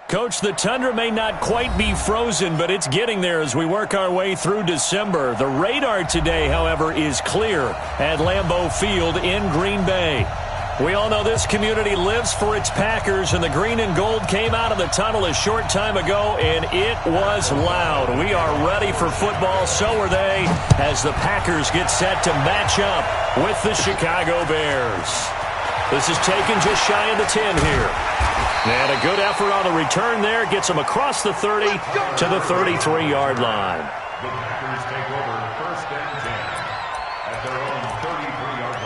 Coach, the Tundra may not quite be frozen, but it's getting there as we work our way through December. The radar today, however, is clear at Lambeau Field in Green Bay. We all know this community lives for its Packers, and the green and gold came out of the tunnel a short time ago, and it was loud. We are ready for football, so are they, as the Packers get set to match up with the Chicago Bears. This is taken just shy of the 10 here. And a good effort on the return there gets them across the 30 to the 33-yard line. The Packers take over first and 10 at their own 33-yard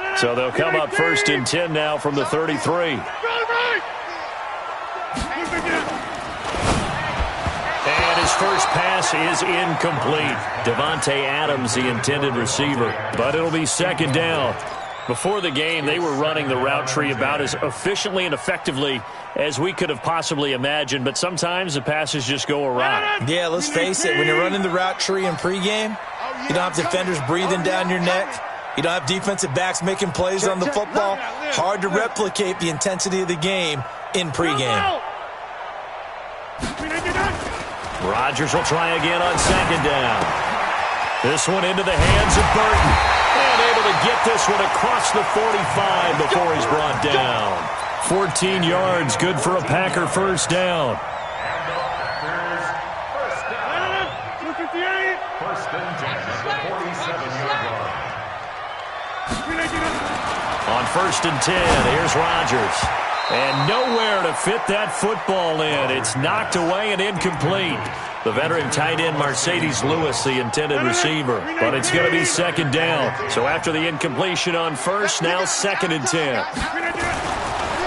line. So they'll come up first and 10 now from the 33. And his first pass is incomplete. Davante Adams, the intended receiver. But it'll be second down. Before the game, they were running the route tree about as efficiently and effectively as we could have possibly imagined. But sometimes the passes just go awry. Yeah, let's face it. When you're running the route tree in pregame, you don't have defenders breathing down your neck. You don't have defensive backs making plays on the football. Hard to replicate the intensity of the game in pregame. Rodgers will try again on second down. This one into the hands of Burton. And able to get this one across the 45 before he's brought down. 14 yards, good for a Packer first down. First and 10 at the 47-yard line. On first and 10, here's Rodgers. And nowhere to fit that football in. It's knocked away and incomplete. The veteran tight end Mercedes Lewis, the intended receiver. But it's going to be second down. So after the incompletion on first, now second and 10.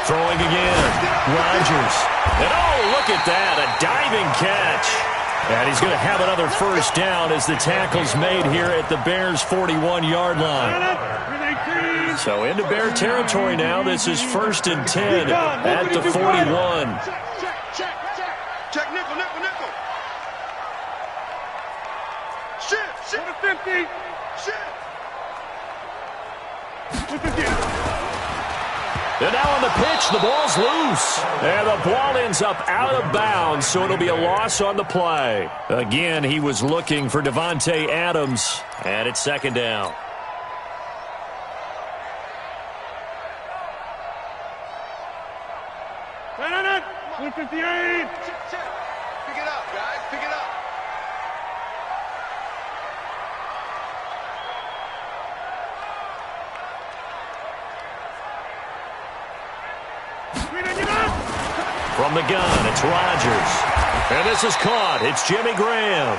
Throwing again. Rodgers. And oh, look at that. A diving catch. And he's going to have another first down as the tackle's made here at the Bears' 41-yard line. So into Bear territory now. This is first and 10 at the 41. Check, nickel. Shift. 50. Shift. And now on the pitch, the ball's loose. And the ball ends up out of bounds, so it'll be a loss on the play. Again, he was looking for Davante Adams, and it's second down. No. 58. Pick it up, guys. Pick it up. From the gun, it's Rodgers. And this is caught. It's Jimmy Graham.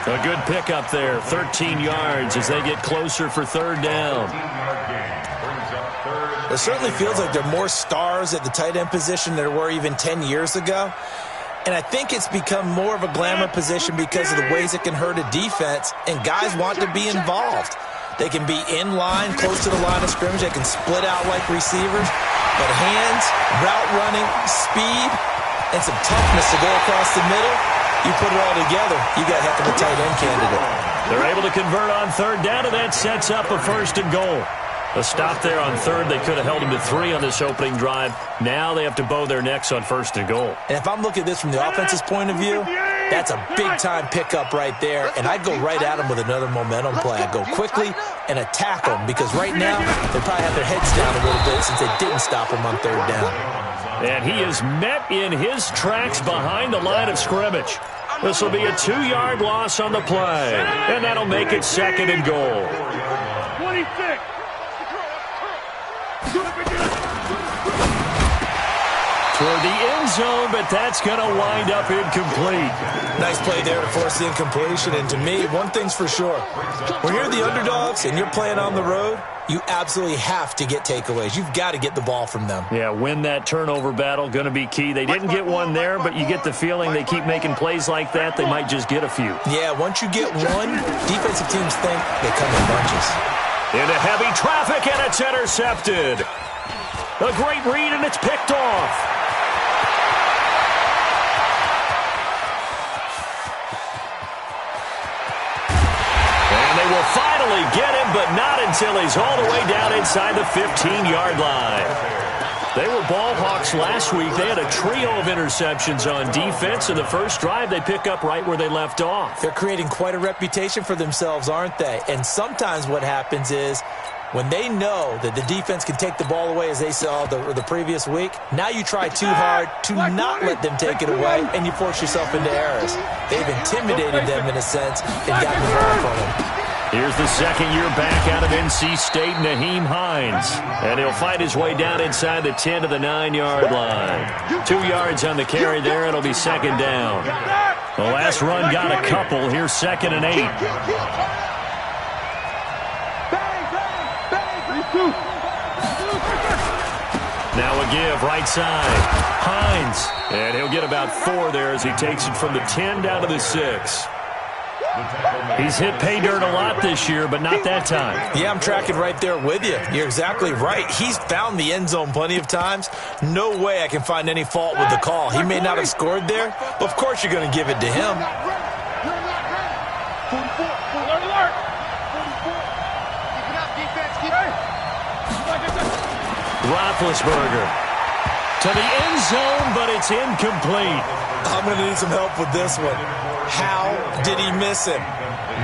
A good pickup there, 13 yards as they get closer for third down. It certainly feels like there are more stars at the tight end position than there were even 10 years ago. And I think it's become more of a glamour position because of the ways it can hurt a defense, and guys want to be involved. They can be in line, close to the line of scrimmage. They can split out like receivers. But hands, route running, speed, and some toughness to go across the middle, you put it all together, you got a heck of a tight end candidate. They're able to convert on third down, and that sets up a first and goal. A stop there on third. They could have held him to 3 on this opening drive. Now they have to bow their necks on first and goal. And if I'm looking at this from the offense's point of view, that's a big-time pickup right there, and I'd go right at him with another momentum play. I'd go quickly and attack them, because right now they probably have their heads down a little bit since they didn't stop him on third down. And he is met in his tracks behind the line of scrimmage. This will be a 2-yard loss on the play, and that'll make it second and goal. 26. Toward the end zone, but that's going to wind up incomplete. Nice play there to force the incompletion. And to me, one thing's for sure. When you're the underdogs and you're playing on the road, you absolutely have to get takeaways. You've got to get the ball from them. Yeah, win that turnover battle, going to be key. They didn't get one there, but you get the feeling they keep making plays like that, they might just get a few. Yeah, once you get one, defensive teams think they come in bunches. Into heavy traffic, and it's intercepted. A great read, and it's picked off. will finally get him, but not until he's all the way down inside the 15-yard line. They were ball hawks last week. They had a trio of interceptions on defense. In the first drive, they pick up right where they left off. They're creating quite a reputation for themselves, aren't they? And sometimes what happens is when they know that the defense can take the ball away, as they saw the previous week, now you try too hard to not let them take it away, and you force yourself into errors. They've intimidated them in a sense and gotten the ball from them. Here's the second-year back out of NC State, Nyheim Hines. And he'll fight his way down inside the 10 to the 9-yard line. 2 yards on the carry there. It'll be second down. The last run got a couple. Here's 2nd and 8. Now a give, right side. Hines. And he'll get about 4 there as he takes it from the 10 down to the 6. He's hit pay dirt a lot this year, but not that time. Yeah, I'm tracking right there with you. You're exactly right. He's found the end zone plenty of times. No way I can find any fault with the call. He may not have scored there, but of course you're going to give it to him. Roethlisberger to the end zone, but it's incomplete. I'm going to need some help with this one. How did he miss him?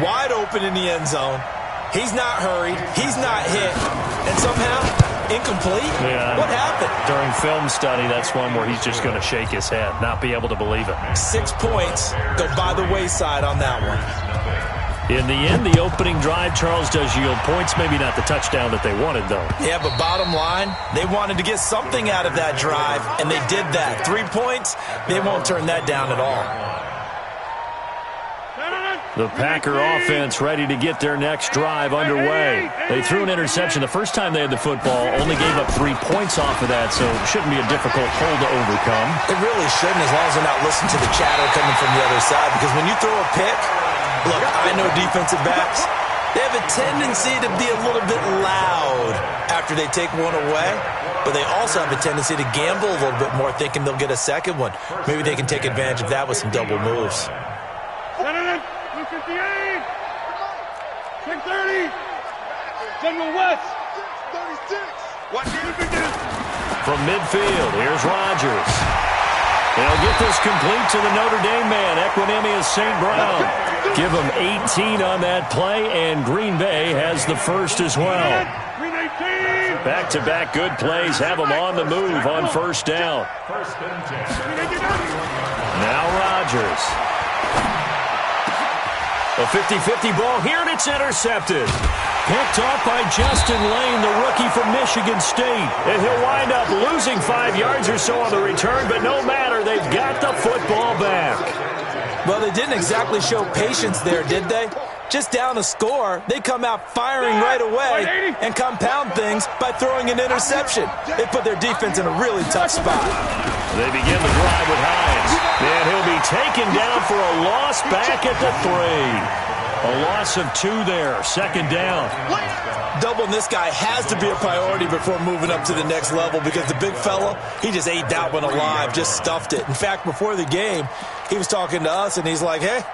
Wide open in the end zone. He's not hurried. He's not hit. And somehow, incomplete? Yeah. What happened? During film study, that's one where he's just going to shake his head, not be able to believe it. 6 points go by the wayside on that one. In the end, the opening drive, Charles, does yield points. Maybe not the touchdown that they wanted, though. Yeah, but bottom line, they wanted to get something out of that drive, and they did that. 3 points, they won't turn that down at all. The Packer offense ready to get their next drive underway. They threw an interception the first time they had the football, only gave up 3 points off of that, so it shouldn't be a difficult hole to overcome. It really shouldn't, as long as they're not listening to the chatter coming from the other side, because when you throw a pick, look, I know defensive backs, they have a tendency to be a little bit loud after they take one away, but they also have a tendency to gamble a little bit more, thinking they'll get a second one. Maybe they can take advantage of that with some double moves. 258, 630, General West, 36. What did we do? From midfield, here's Rodgers. They'll get this complete to the Notre Dame man, Equanimeous St. Brown. Give him 18 on that play, and Green Bay has the first as well. Back-to-back good plays have them on the move on first down. Now Rodgers. A 50-50 ball here, and it's intercepted. Picked off by Justin Lane, the rookie from Michigan State. And he'll wind up losing 5 yards or so on the return, but no matter, they've got the football back. Well, they didn't exactly show patience there, did they? Just down a score, they come out firing right away and compound things by throwing an interception. They put their defense in a really tough spot. They begin the drive with Hines. And he'll be taken down for a loss back at the 3. A loss of 2 there, second down. Doubling this guy has to be a priority before moving up to the next level, because the big fella, he just ate that one alive, just stuffed it. In fact, before the game, he was talking to us, and he's like, hey,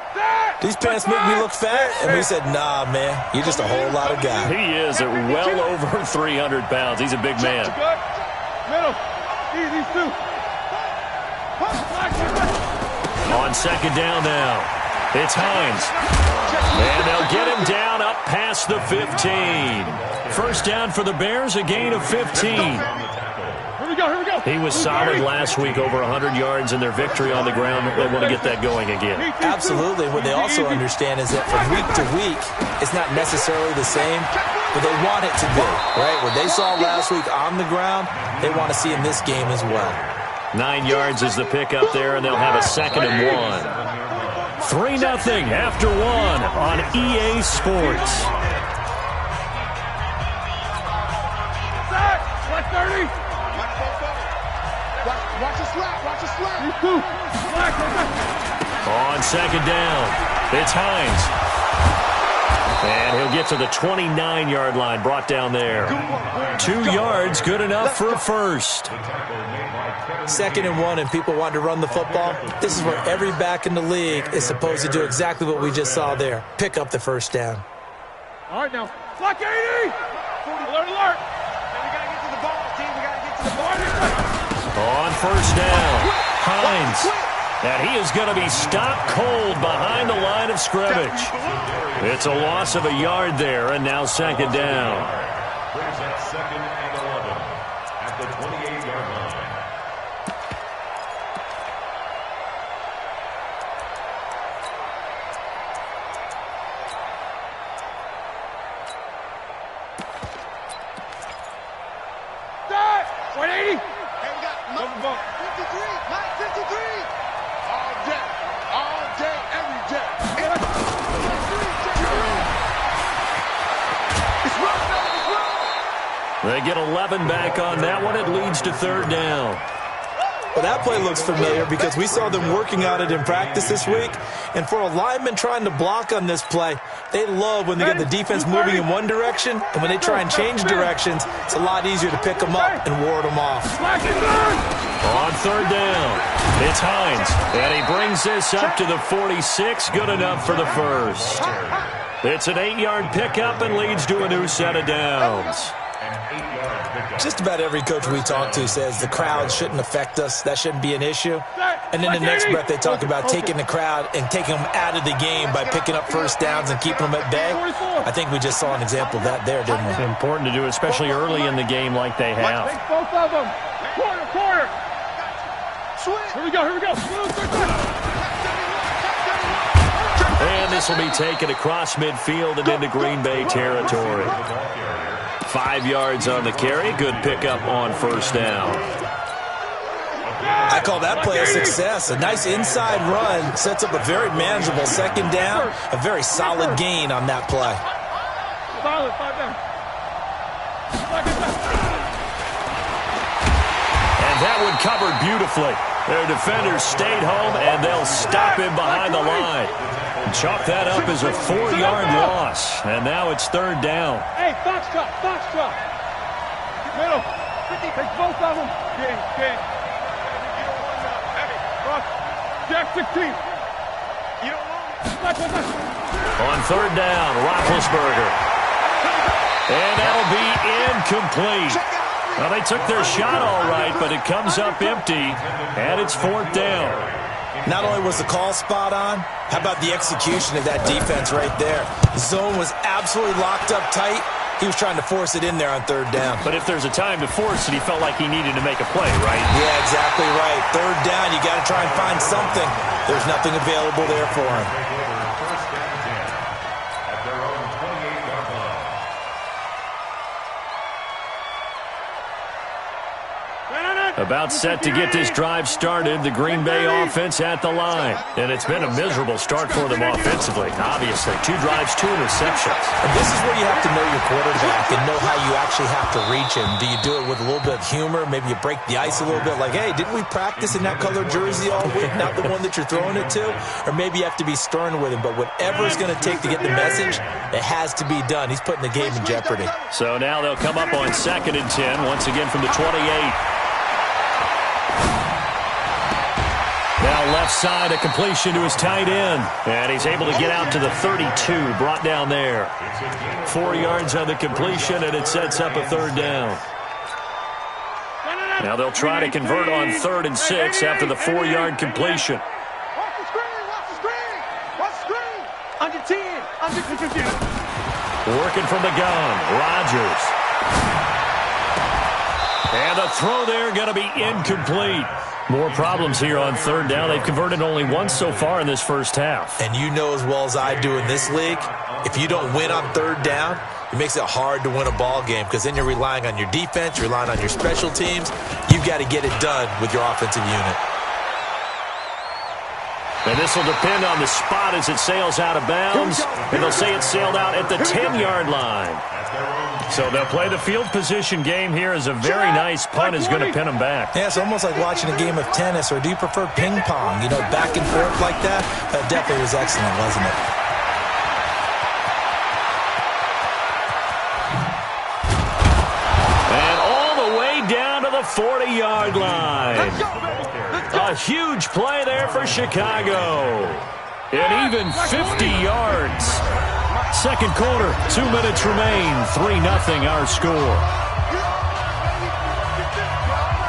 these pants make me look fat. And we said, nah, man, you're just a whole lot of guy. He is at well over 300 pounds. He's a big man. Middle. These two. On second down now, it's Hines. And they'll get him down up past the 15. First down for the Bears, a gain of 15. Here we go. He was solid last week, over 100 yards in their victory on the ground. They want to get that going again. Absolutely. What they also understand is that from week to week, it's not necessarily the same, but they want it to be, right? What they saw last week on the ground, they want to see in this game as well. 9 yards is the pickup there, and they'll have a 2nd and 1. 3-0 after 1 on EA Sports. Watch 30. Watch the slap. These two. On second down, it's Hines. And he'll get to the 29-yard line, brought down there. 2 yards, good enough for a first. 2nd and 1, and people want to run the football. This is where every back in the league is supposed to do exactly what we just saw there. Pick up the first down. All right, now. Block 80! Alert, alert! And we got to get to the ball, team. We got to get to the ball. On first down, Hines. And he is going to be stopped cold behind the line of scrimmage. It's a loss of a yard there, and now second down. Brings up 2nd and 11 at the 28-yard line. Start! 180! And we got 53! Mike 53! All day, every day. They get 11 back on that one. It leads to third down. Well, that play looks familiar because we saw them working on it in practice this week. And for a lineman trying to block on this play, they love when they get the defense moving in one direction. And when they try and change directions, it's a lot easier to pick them up and ward them off. On third down, it's Hines. And he brings this up to the 46. Good enough for the first. It's an 8-yard pickup and leads to a new set of downs. Just about every coach we talk to says the crowd shouldn't affect us. That shouldn't be an issue. And then the next breath they talk about taking the crowd and taking them out of the game by picking up first downs and keeping them at bay. I think we just saw an example of that there, didn't we? It's important to do, especially early in the game like they have. Take both of them. Quarter. Here we go. And this will be taken across midfield and into Green Bay territory. 5 yards on the carry. Good pickup on first down. I call that play a success. A nice inside run sets up a very manageable second down. A very solid gain on that play. Solid, 5 down. And that one covered beautifully. Their defenders stayed home, and they'll stop him behind the line. Chalk that up as a 4-yard loss. And now it's third down. Hey, box drop. Middle. Take both of them. Game. Jack 16. You don't want it. On third down, Roethlisberger. And that'll be incomplete. Well, they took their shot all right, but it comes up empty, and it's fourth down. Not only was the call spot on, how about the execution of that defense right there? The zone was absolutely locked up tight. He was trying to force it in there on third down. But if there's a time to force it, he felt like he needed to make a play, right? Yeah, exactly right. Third down, you got to try and find something. There's nothing available there for him. First and 10 at their own 28-yard line. About set to get this drive started, the Green Bay offense at the line. And it's been a miserable start for them offensively, obviously. 2 drives, 2 interceptions. And this is where you have to know your quarterback and know how you actually have to reach him. Do you do it with a little bit of humor? Maybe you break the ice a little bit like, hey, didn't we practice in that color jersey all week, not the one that you're throwing it to? Or maybe you have to be stern with him. But whatever it's going to take to get the message, it has to be done. He's putting the game in jeopardy. So now they'll come up on 2nd and 10, once again from the 28. Now left side, a completion to his tight end. And he's able to get out to the 32, brought down there. 4 yards on the completion, and it sets up a third down. Now they'll try to convert on 3rd and 6 after the 4-yard completion. Watch the screen. Under 10. Under 15. Working from the gun, Rodgers. And the throw there going to be incomplete. More problems here on third down. They've converted only once so far in this first half. And you know as well as I do in this league, if you don't win on third down, it makes it hard to win a ball game because then you're relying on your defense, you're relying on your special teams. You've got to get it done with your offensive unit. And this will depend on the spot as it sails out of bounds. And they'll say it sailed out at the 10-yard line. So they'll play the field position game here as a very nice punt is going to pin them back. Yeah, it's almost like watching a game of tennis, or do you prefer ping pong? You know, back and forth like that? That definitely was excellent, wasn't it? And all the way down to the 40-yard line. A huge play there for Chicago. And even 50 yards. Second quarter, 2 minutes remain. 3-0 our score.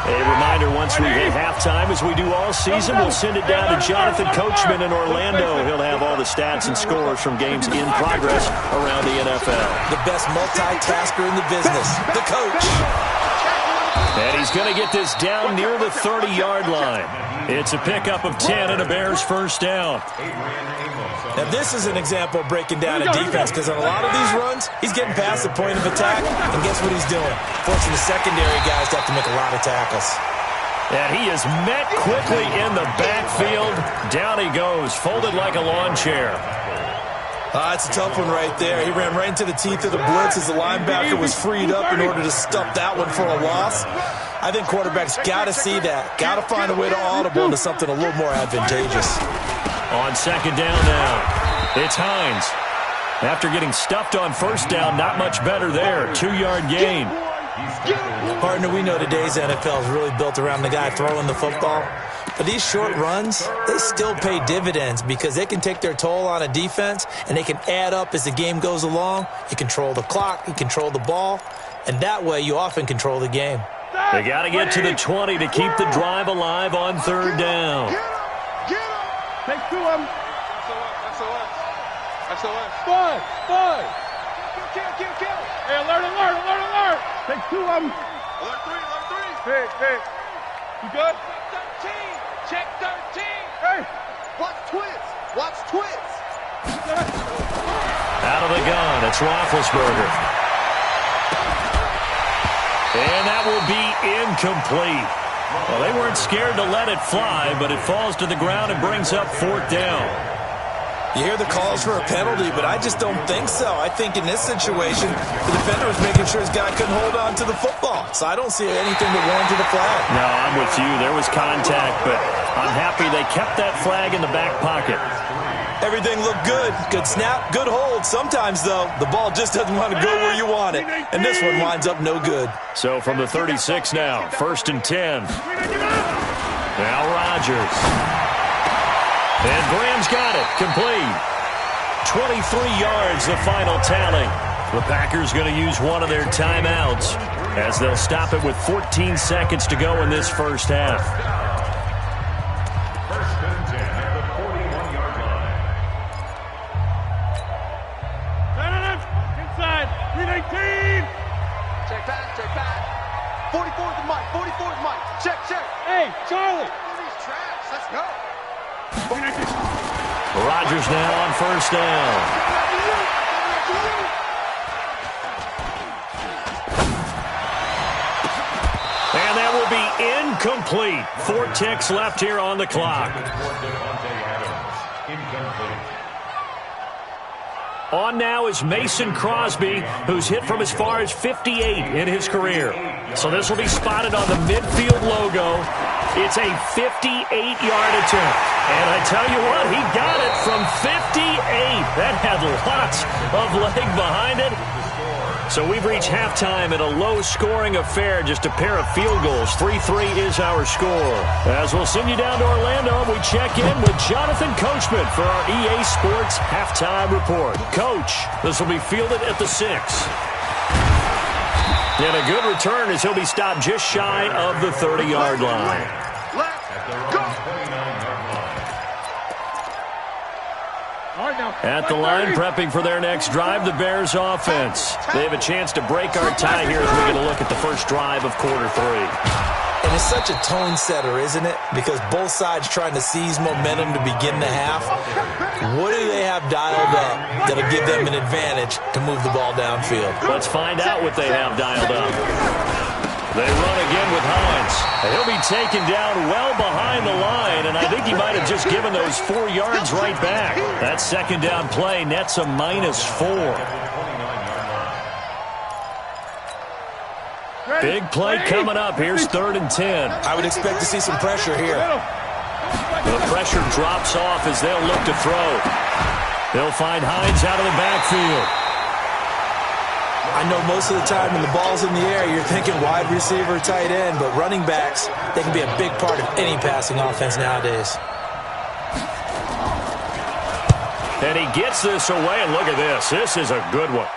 A reminder, once we hit halftime, as we do all season, we'll send it down to Jonathan Coachman in Orlando. He'll have all the stats and scores from games in progress around the NFL. The best multitasker in the business, the coach. And he's going to get this down near the 30-yard line. It's a pickup of 10 and a Bears first down. Now, this is an example of breaking down a defense, because on a lot of these runs, he's getting past the point of attack, and guess what he's doing? Forcing the secondary guys to have to make a lot of tackles. And he is met quickly in the backfield. Down he goes, folded like a lawn chair. That's a tough one right there. He ran right into the teeth of the blitz as the linebacker was freed up in order to stuff that one for a loss. I think quarterbacks got to see that. Got to find a way to audible into something a little more advantageous. On second down now, it's Hines. After getting stuffed on first down, not much better there. 2-yard gain. Partner, we know today's NFL is really built around the guy throwing the football. But these short runs, they still pay dividends because they can take their toll on a defense, and they can add up as the game goes along. You control the clock, you control the ball, and that way you often control the game. They got to get to the 20 to keep the drive alive on third down. Take 2 of them. SOS. Five. Kill. Hey, alert. Take 2 of them. Alert 3. Hey. You good? 13. Check 13. Hey. Watch twins. Out of the gun, it's Roethlisberger. And that will be incomplete. Well, they weren't scared to let it fly, but it falls to the ground and brings up fourth down. You hear the calls for a penalty, but I just don't think so. I think in this situation, the defender was making sure his guy couldn't hold on to the football. So I don't see anything that warranted a flag. No, I'm with you. There was contact, but I'm happy they kept that flag in the back pocket. Everything looked good. Good snap, good hold. Sometimes, though, the ball just doesn't want to go where you want it. And this one winds up no good. So from the 36 now, 1st and 10. Now Rodgers. And Graham's got it. Complete. 23 yards, the final tally. The Packers going to use one of their timeouts as they'll stop it with 14 seconds to go in this first half. Check back. 44's Mike. Check. Hey, Charlie. Let's go. Rodgers now on first down. And that will be incomplete. 4 ticks left here on the clock. On now is Mason Crosby, who's hit from as far as 58 in his career. So this will be spotted on the midfield logo. It's a 58-yard attempt. And I tell you what, he got it from 58. That had lots of leg behind it. So we've reached halftime in a low-scoring affair, just a pair of field goals. 3-3 is our score. As we'll send you down to Orlando, we check in with Jonathan Coachman for our EA Sports Halftime Report. Coach, this will be fielded at the 6. And a good return as he'll be stopped just shy of the 30-yard line. Let's go. At the line, prepping for their next drive, the Bears offense. They have a chance to break our tie here as we get a look at the first drive of quarter 3. And it's such a tone setter, isn't it? Because both sides trying to seize momentum to begin the half. What do they have dialed up that'll give them an advantage to move the ball downfield? Let's find out what they have dialed up. They run again with Hines. He'll be taken down well behind the line, and I think he might have just given those 4 yards right back. That second down play nets a -4. Big play coming up. Here's 3rd and 10. I would expect to see some pressure here. The pressure drops off as they'll look to throw. They'll find Hines out of the backfield. I know most of the time when the ball's in the air, you're thinking wide receiver, tight end, but running backs, they can be a big part of any passing offense nowadays. And he gets this away, and look at this. This is a good one.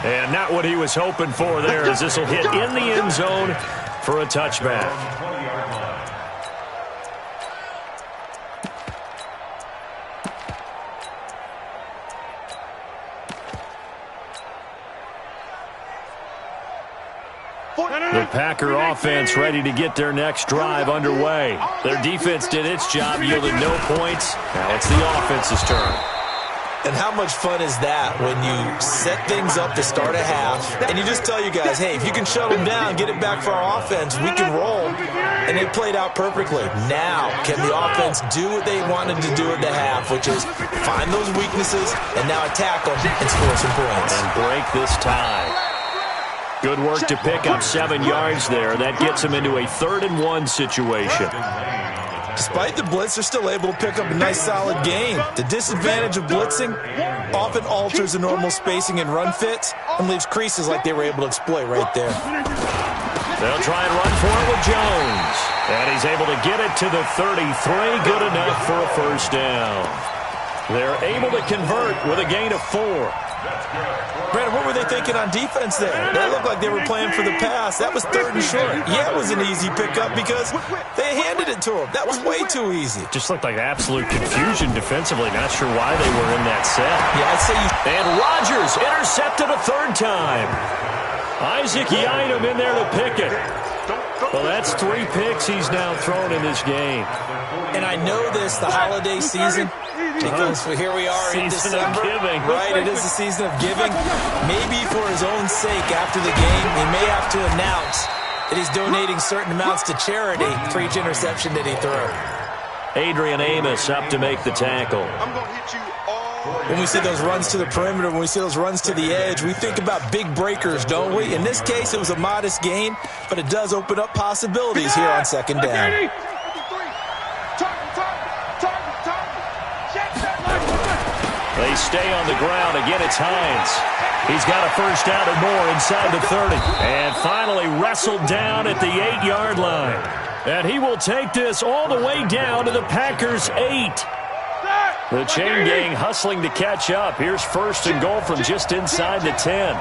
And not what he was hoping for there, as this will hit in the end zone for a touchback. The Packer offense ready to get their next drive underway. Their defense did its job, yielded no points. Now it's the offense's turn. And how much fun is that when you set things up to start a half and you just tell you guys, hey, if you can shut them down, get it back for our offense, we can roll. And they played out perfectly. Now, can the offense do what they wanted to do at the half, which is find those weaknesses and now attack them and score some points. And break this tie. Good work to pick up 7 yards there. That gets them into a 3rd and 1 situation. Despite the blitz, they're still able to pick up a nice solid gain. The disadvantage of blitzing often alters the normal spacing and run fits and leaves creases like they were able to exploit right there. They'll try and run for it with Jones. And he's able to get it to the 33. Good enough for a first down. They're able to convert with a gain of 4. Brandon, what were they thinking on defense there? That looked like they were playing for the pass. That was 3rd and short. Yeah, it was an easy pickup because they handed it to him. That was way too easy. Just looked like absolute confusion defensively. Not sure why they were in that set. Yeah, I'd say And Rodgers intercepted a 3rd time. Isaac Yiadom in there to pick it. Well, that's 3 picks he's now thrown in this game. And I know this, the holiday season, because here we are in December. Giving. Right, it is the season of giving. Maybe for his own sake after the game, he may have to announce that he's donating certain amounts to charity for each interception that he threw. Adrian Amos up to make the tackle. I'm going to hit you all. When we see those runs to the perimeter, when we see those runs to the edge, we think about big breakers, don't we? In this case, it was a modest gain, but it does open up possibilities here on 2nd down. They stay on the ground. Again, it's Hines. He's got a first down and more inside the 30. And finally wrestled down at the 8-yard line. And he will take this all the way down to the Packers' 8. The chain gang hustling to catch up. Here's 1st and goal from just inside the 10.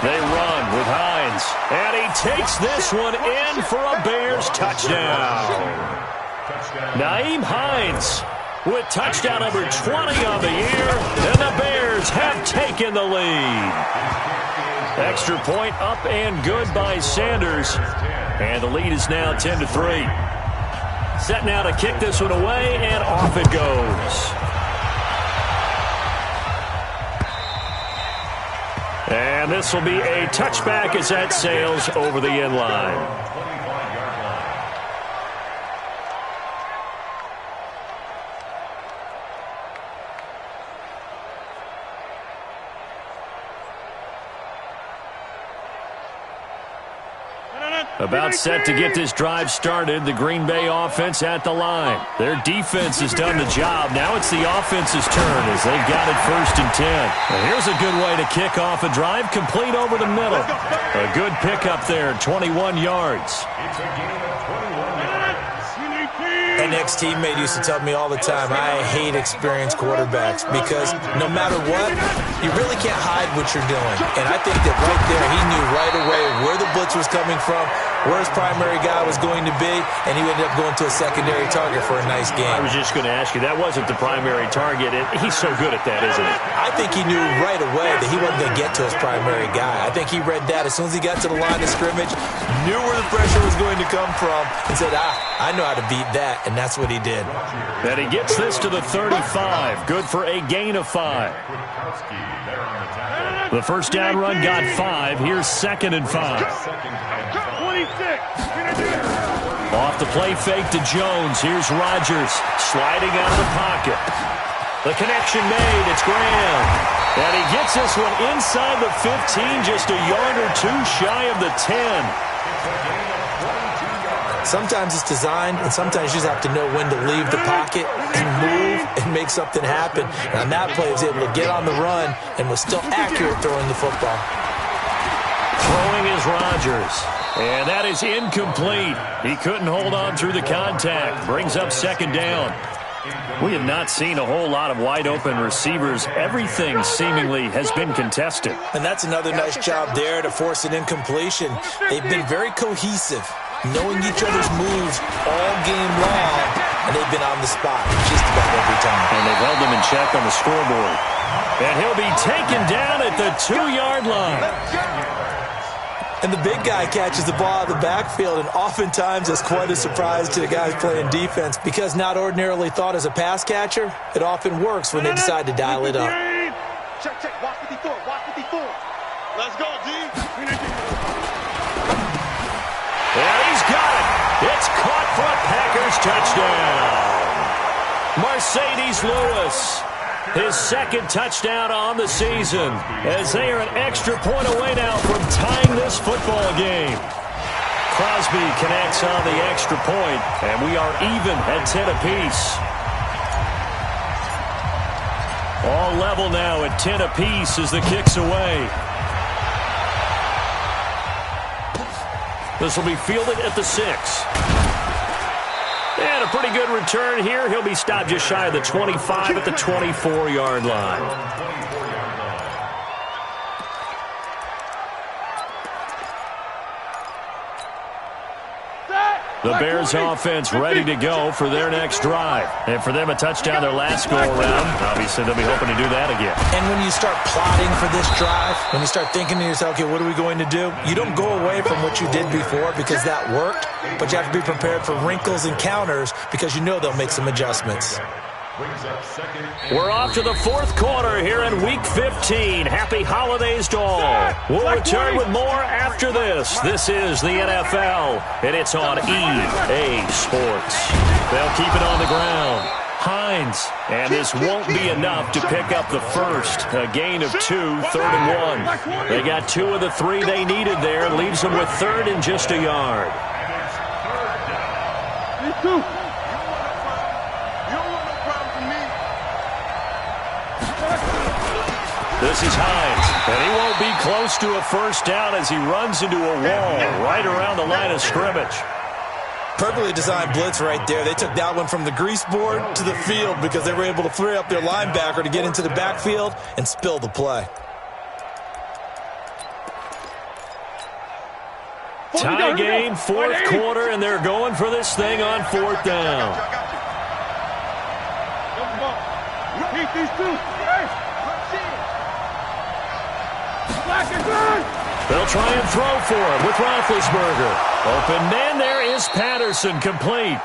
They run with Hines. And he takes this one in for a Bears touchdown. Nyheim Hines with touchdown number 20 on the year, and the Bears have taken the lead. Extra point up and good by Sanders, and the lead is now 10-3. Set now to kick this one away, and off it goes. And this will be a touchback as that sails over the end line. About set to get this drive started. The Green Bay offense at the line. Their defense has done the job. Now it's the offense's turn as they've got it 1st and 10. Well, here's a good way to kick off a drive, complete over the middle. A good pickup there, 21 yards. An ex-teammate used to tell me all the time, I hate experienced quarterbacks because no matter what, you really can't hide what you're doing. And I think that right there, he knew right away where the blitz was coming from, where his primary guy was going to be, and he ended up going to a secondary target for a nice game. I was just going to ask you, that wasn't the primary target, and he's so good at that, isn't he? I think he knew right away that he wasn't going to get to his primary guy. I think he read that as soon as he got to the line of scrimmage, knew where the pressure was going to come from, and said, I know how to beat that, and that's what he did. And he gets this to the 35. Good for a gain of 5. The first down run got 5. Here's 2nd and 5. 26. Off the play fake to Jones. Here's Rodgers sliding out of the pocket. The connection made. It's Graham. And he gets this one inside the 15, just a yard or two shy of the 10. Sometimes it's designed, and sometimes you just have to know when to leave the pocket and move and make something happen. And on that play, he was able to get on the run and was still accurate throwing the football. Throwing is Rodgers. And that is incomplete. He couldn't hold on through the contact. Brings up second down. We have not seen a whole lot of wide-open receivers. Everything seemingly has been contested. And that's another nice job there to force an incompletion. They've been very cohesive, knowing each other's moves all game long, and they've been on the spot just about every time. And they've held them in check on the scoreboard. And he'll be taken down at the 2-yard line. And the big guy catches the ball out of the backfield, and oftentimes it's quite a surprise to the guys playing defense because not ordinarily thought as a pass catcher, it often works when they decide to dial it up. Check, check. Watch 54. Watch 54. Let's go, D. There he's got it. It's caught for a Packers touchdown. Mercedes Lewis. His second touchdown on the season as they are an extra point away now from tying this football game. Crosby connects on the extra point, and we are even at 10 apiece. All level now at 10 apiece as the kick's away. This will be fielded at the 6. And a pretty good return here. He'll be stopped just shy of the 25 at the 24-yard line. The Bears offense ready to go for their next drive. And for them, a touchdown their last go-around. Obviously, they'll be hoping to do that again. And when you start plotting for this drive, when you start thinking to yourself, okay, what are we going to do? You don't go away from what you did before because that worked, but you have to be prepared for wrinkles and counters because you know they'll make some adjustments. We're off to the fourth quarter here in Week 15. Happy holidays to all. We'll return with more after this. This is the NFL, and it's on EA Sports. They'll keep it on the ground. Hines, and this won't be enough to pick up the first. A gain of 2, 3rd and 1. They got 2 of the 3 they needed there. Leaves them with 3rd and just a yard. This is Hines, and he won't be close to a first down as he runs into a wall right around the line of scrimmage. Perfectly designed blitz right there. They took that one from the grease board to the field because they were able to free up their linebacker to get into the backfield and spill the play. Tie game, fourth quarter, and they're going for this thing on 4th down. Repeat these 2. They'll try and throw for him with Roethlisberger. Open man, there is Patterson, complete.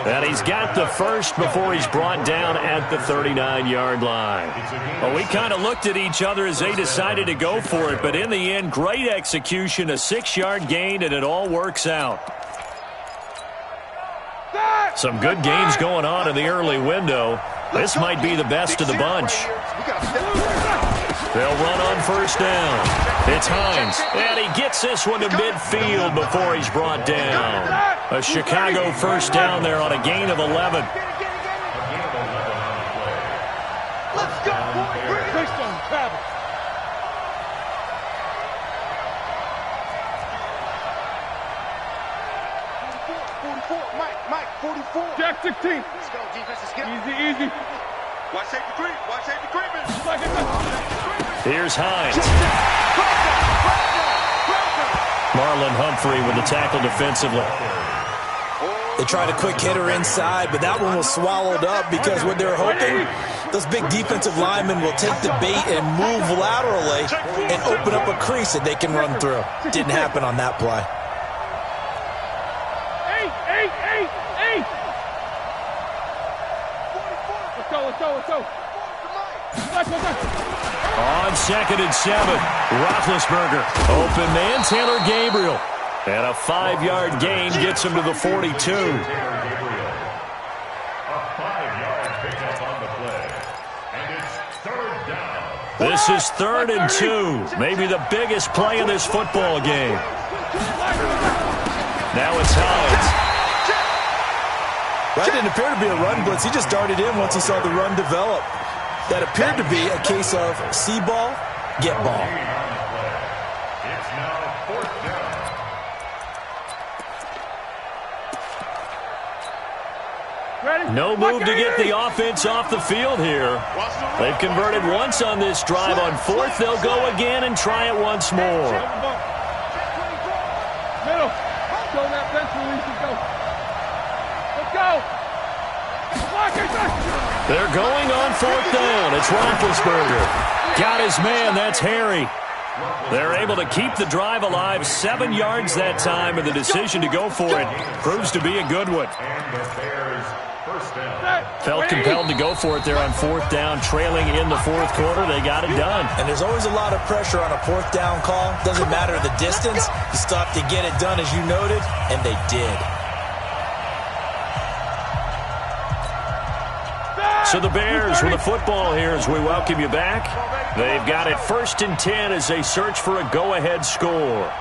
And he's got the first before he's brought down at the 39-yard line. Well, we kind of looked at each other as they decided to go for it, but in the end, great execution, a 6-yard gain, and it all works out. Some good games going on in the early window. This might be the best of the bunch. They'll run on first down. It's Hines, and he gets this one to midfield before he's brought down. A Chicago first down there on a gain of 11. Let's go, boy. 44, Mike, 44. Jack 16. Let's go, defense, let's get easy. Watch safety 3. Watch safety 3, man. Here's Hines. Marlon Humphrey with the tackle defensively. They tried a quick hitter inside, but that one was swallowed up because what they were hoping, those big defensive linemen will take the bait and move laterally and open up a crease that they can run through. Didn't happen on that play. Eight. Let's go. On 2nd and 7, Roethlisberger. Open man, Taylor Gabriel. And a 5-yard gain gets him to the 42. A 5-yard pickup on the play. And it's 3rd down. This is 3rd and 2. Maybe the biggest play in this football game. Now it's Hines. That didn't appear to be a run blitz. He just darted in once he saw the run develop. That appeared to be a case of see ball, get ball. It's now 4th down. No move to get the offense off the field here. They've converted once on this drive. On fourth, they'll go again and try it once more. Middle. Go that bench release and go. Let's go. They're going on fourth down. It's Roethlisberger. Got his man. That's Harry. They're able to keep the drive alive. 7 yards that time, and the decision to go for it proves to be a good one. Felt compelled to go for it there on fourth down, trailing in the fourth quarter. They got it done. And there's always a lot of pressure on a fourth down call. Doesn't matter the distance. You still have to get it done, as you noted, and they did. So the Bears with the football here as we welcome you back. They've got it 1st and 10 as they search for a go-ahead score.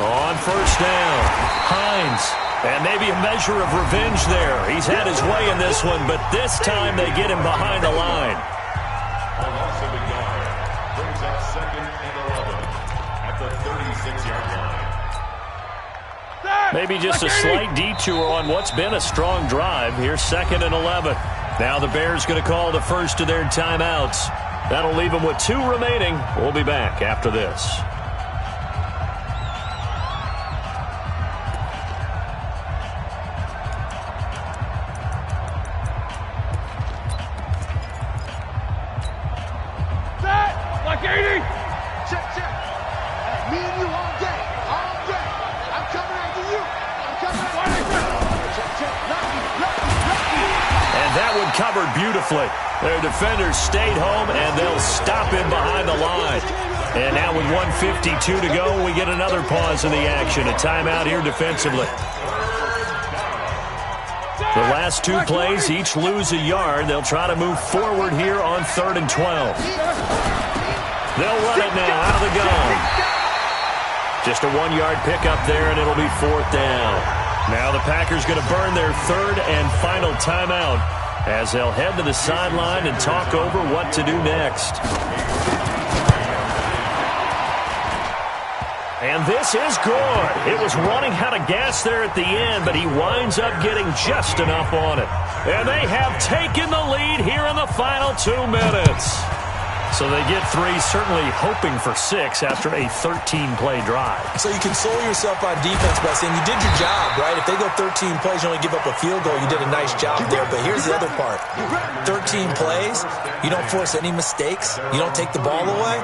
On first down, Hines. And maybe a measure of revenge there. He's had his way in this one, but this time they get him behind the line. Brings up 2nd and 11 at the 36-yard line. Maybe just a slight detour on what's been a strong drive. Here's 2nd and 11. Now the Bears going to call the first of their timeouts. That'll leave them with 2 remaining. We'll be back after this. Covered beautifully. Their defenders stayed home, and they'll stop him behind the line. And now with 1:52 to go, we get another pause in the action. A timeout here defensively. The last 2 plays, each lose a yard. They'll try to move forward here on 3rd and 12. They'll run it now out of the gun. Just a 1-yard pickup there, and it'll be 4th down. Now the Packers going to burn their 3rd and final timeout, as they'll head to the sideline and talk over what to do next. And this is good. It was running out of gas there at the end, but he winds up getting just enough on it. And they have taken the lead here in the final 2 minutes. So they get 3, certainly hoping for 6 after a 13-play drive. So you console yourself on defense by saying you did your job, right? If they go 13 plays, you only give up a field goal, you did a nice job there. But here's the other part. 13 plays, you don't force any mistakes, you don't take the ball away.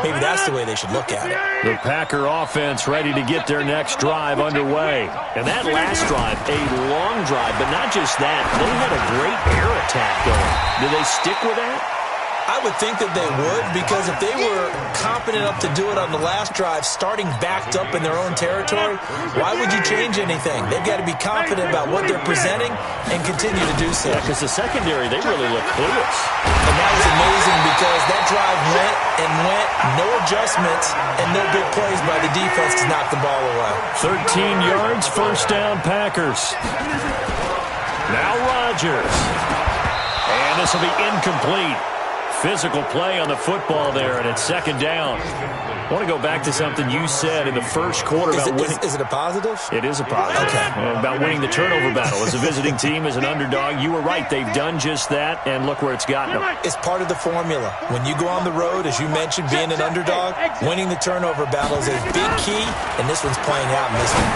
Maybe that's the way they should look at it. The Packer offense ready to get their next drive underway. And that last drive, a long drive, but not just that. They had a great air attack going. Do they stick with that? I would think that they would, because if they were confident enough to do it on the last drive, starting backed up in their own territory, why would you change anything? They've got to be confident about what they're presenting and continue to do so. Yeah, because the secondary, they really look clueless. And that was amazing, because that drive went and went, no adjustments, and no big plays by the defense to knock the ball away. 13 yards, 1st down Packers. Now Rodgers. And this will be incomplete. Physical play on the football there, and it's 2nd down. I want to go back to something you said in the first quarter about winning. Is it a positive? It is a positive. Okay. About winning the turnover battle. As a visiting team, as an underdog, you were right. They've done just that, and look where it's gotten them. It's part of the formula. When you go on the road, as you mentioned, being an underdog, winning the turnover battle is a big key, and this one's playing out in this one.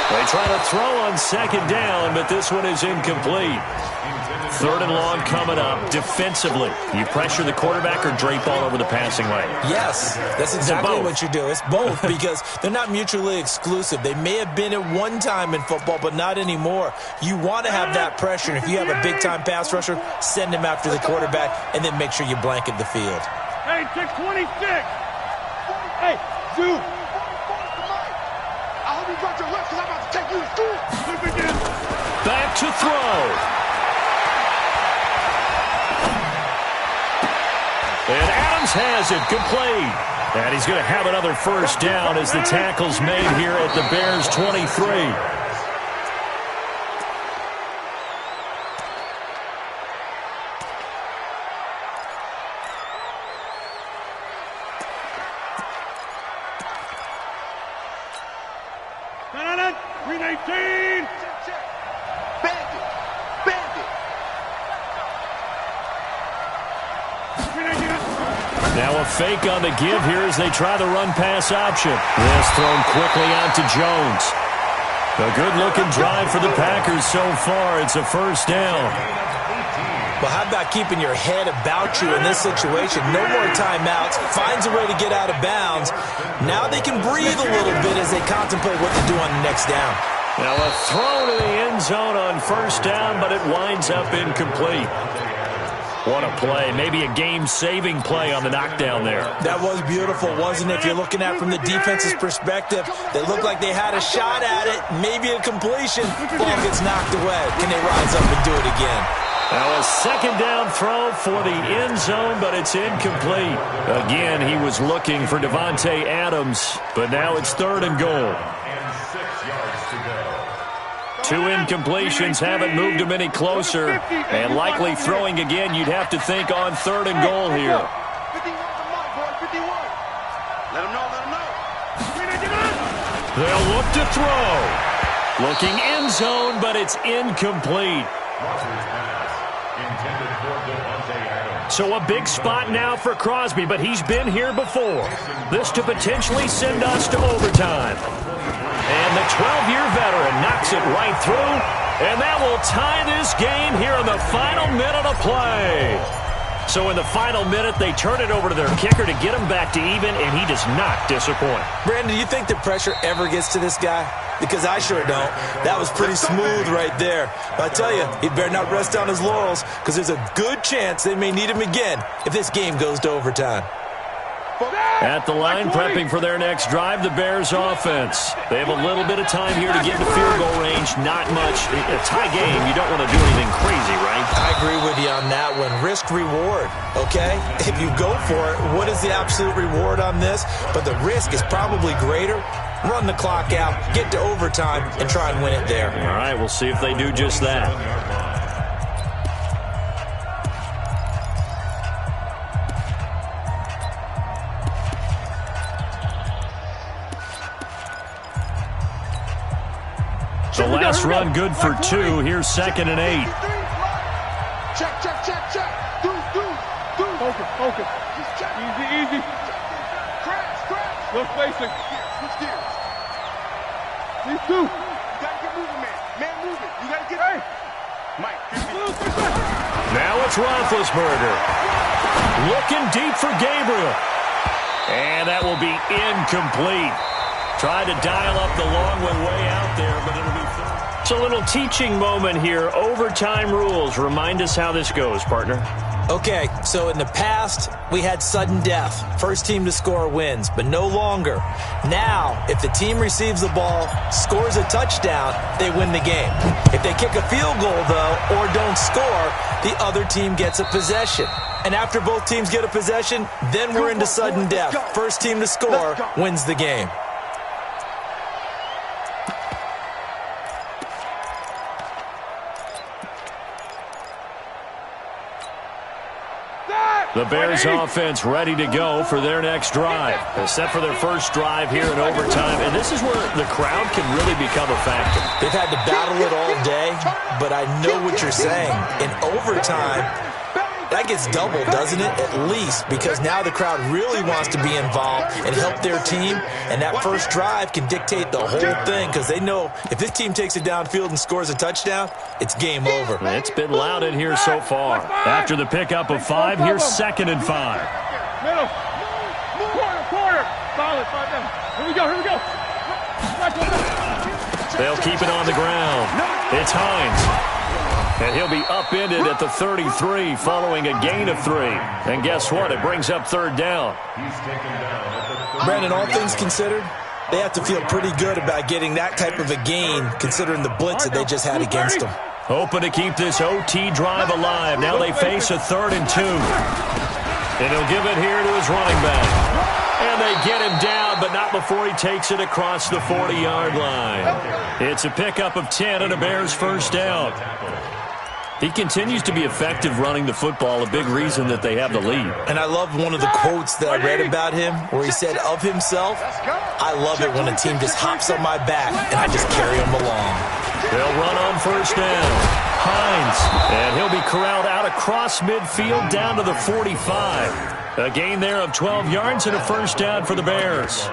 They try to throw on 2nd down, but this one is incomplete. 3rd and long coming up. Defensively, you pressure the quarterback or drape all over the passing lane? Yes, that's exactly what you do. It's both, because they're not mutually exclusive. They may have been at one time in football, but not anymore. You want to have that pressure, and if you have a big-time pass rusher, send him after the quarterback, and then make sure you blanket the field. Hey, 626. Hey, Zoo. I hope you got your left, because I'm about to take you to school. Back to throw. And Adams has it, complete. And he's going to have another 1st down as the tackle's made here at the Bears' 23. 319. Bandit. Bandit. 319. Now a fake on the give here as they try the run-pass option. This thrown quickly out to Jones. A good-looking drive for the Packers so far. It's a first down. Well, how about keeping your head about you in this situation? No more timeouts. Finds a way to get out of bounds. Now they can breathe a little bit as they contemplate what to do on the next down. Now a throw to the end zone on first down, but it winds up incomplete. What a play. Maybe a game-saving play on the knockdown there. That was beautiful, wasn't it? If you're looking at it from the defense's perspective, they looked like they had a shot at it, maybe a completion. Ball gets knocked away. Can they rise up and do it again? Now a second down throw for the end zone, but it's incomplete. Again, he was looking for Davante Adams, but now it's third and goal. And 6 yards to go. 2 incompletions haven't moved him any closer, and likely throwing again, you'd have to think on third and goal here. 51 to Mike, boy, 51. Let him know, let him know. They'll look to throw. Looking end zone, but it's incomplete. Crosby's pass intended for Davante Adams. So a big spot now for Crosby, but he's been here before. This to potentially send us to overtime. And the 12-year veteran knocks it right through, and that will tie this game here in the final minute of play. So in the final minute, they turn it over to their kicker to get him back to even, and he does not disappoint. Brandon, do you think the pressure ever gets to this guy? Because I sure don't. That was pretty smooth right there. But I tell you, he better not rest on his laurels, because there's a good chance they may need him again if this game goes to overtime. At the line, prepping for their next drive, the Bears offense. They have a little bit of time here to get into field goal range. Not much. A tie game, you don't want to do anything crazy, right? I agree with you on that one. Risk-reward, okay? If you go for it, what is the absolute reward on this? But the risk is probably greater. Run the clock out, get to overtime, and try and win it there. All right, we'll see if they do just that. The last run good for 2. Here's 2nd and 8. Check, check, check, check. Do. Focus, focus. Easy, easy. Crash. No spacing. Switch gears. These 2. You gotta get moving, man. Man moving. You gotta get in. Mike. Now it's Roethlisberger. Looking deep for Gabriel. And that will be incomplete. Tried to dial up the long one way out there, but it'll be third. It's a little teaching moment here. Overtime rules. Remind us how this goes, partner. Okay, so in the past, we had sudden death. First team to score wins, but no longer. Now, if the team receives the ball, scores a touchdown, they win the game. If they kick a field goal, though, or don't score, the other team gets a possession. And after both teams get a possession, then we're into sudden death. First team to score wins the game. The Bears offense ready to go for their next drive. They're set for their first drive here in overtime, and this is where the crowd can really become a factor. They've had to battle it all day, but I know what you're saying. In overtime, that gets doubled, doesn't it? At least, because now the crowd really wants to be involved and help their team, and that first drive can dictate the whole thing, because they know if this team takes it downfield and scores a touchdown, it's game over. It's been loud in here so far. After the pickup of 5, here's 2nd and 5. Middle. Quarter. Solid. 5 down. Here we go. They'll keep it on the ground. It's Hines. And he'll be upended at the 33 following a gain of 3. And guess what? It brings up third down. He's taken down at the 30. Brandon, all things considered, they have to feel pretty good about getting that type of a gain, considering the blitz that they just had against them. Hoping to keep this OT drive alive. Now they face a 3rd and 2. And he'll give it here to his running back. And they get him down, but not before he takes it across the 40-yard line. It's a pickup of 10 and a Bears first down. He continues to be effective running the football, a big reason that they have the lead. And I love one of the quotes that I read about him where he said of himself, "I love it when a team just hops on my back and I just carry them along." They'll run on first down. Hines, and he'll be corralled out across midfield down to the 45. A gain there of 12 yards and a first down for the Bears.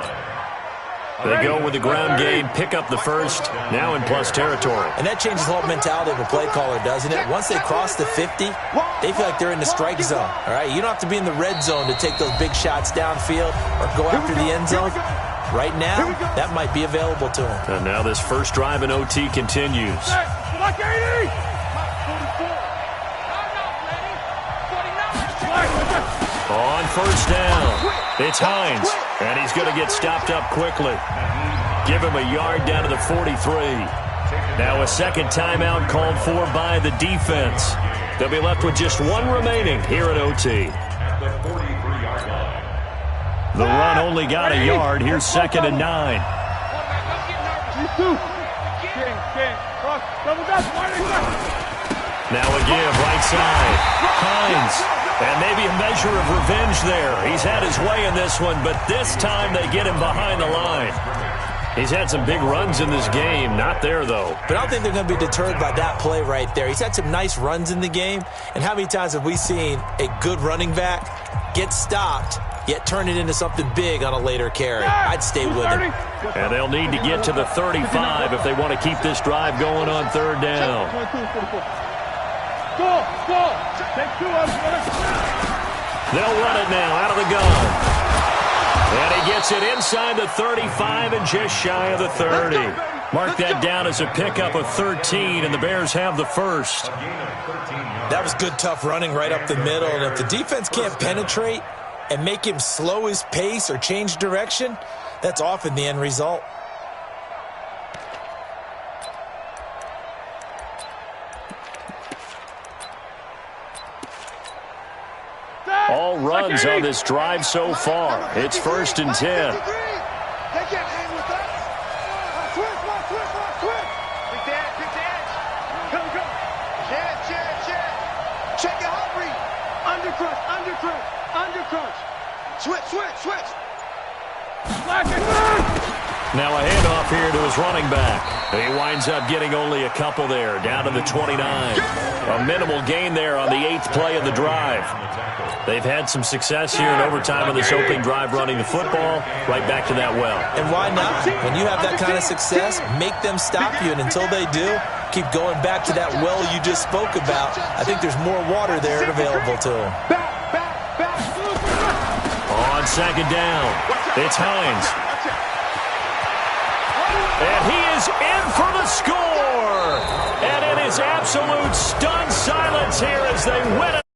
They go with the ground game, pick up the first, now in plus territory. And that changes the whole mentality of a play caller, doesn't it? Once they cross the 50, they feel like they're in the strike zone. All right, you don't have to be in the red zone to take those big shots downfield or go after the end zone. Right now, that might be available to them. And now this first drive in OT continues. On first down, it's Hines, and he's going to get stopped up quickly. Give him a yard down to the 43. Now a second timeout called for by the defense. They'll be left with just one remaining here at OT. The run only got a yard. Here's 2nd and 9. Now a give, right side. Hines. And maybe a measure of revenge there. He's had his way in this one, but this time they get him behind the line. He's had some big runs in this game. Not there, though. But I don't think they're going to be deterred by that play right there. He's had some nice runs in the game. And how many times have we seen a good running back get stopped, yet turn it into something big on a later carry? I'd stay with him. And they'll need to get to the 35 if they want to keep this drive going on third down. They'll run it now out of the gun. And he gets it inside the 35 and just shy of the 30. Mark that down as a pickup of 13, and the Bears have the first. That was good, tough running right up the middle. And if the defense can't penetrate and make him slow his pace or change direction, that's often the end result. All runs on this drive so far. It's 1st and 10. They can't hang with us. Quick. Pick the edge. Go. Check it, hungry. Undercrunch. Switch. Now a handoff here to his running back. He winds up getting only a couple there, down to the 29. A minimal gain there on the 8th play of the drive. They've had some success here in overtime on this opening drive running the football. Right back to that well. And why not? When you have that kind of success, make them stop you. And until they do, keep going back to that well you just spoke about. I think there's more water there available to them. On second down, it's Hines. And he is in for the score. And it is absolute stunned silence here as they win it.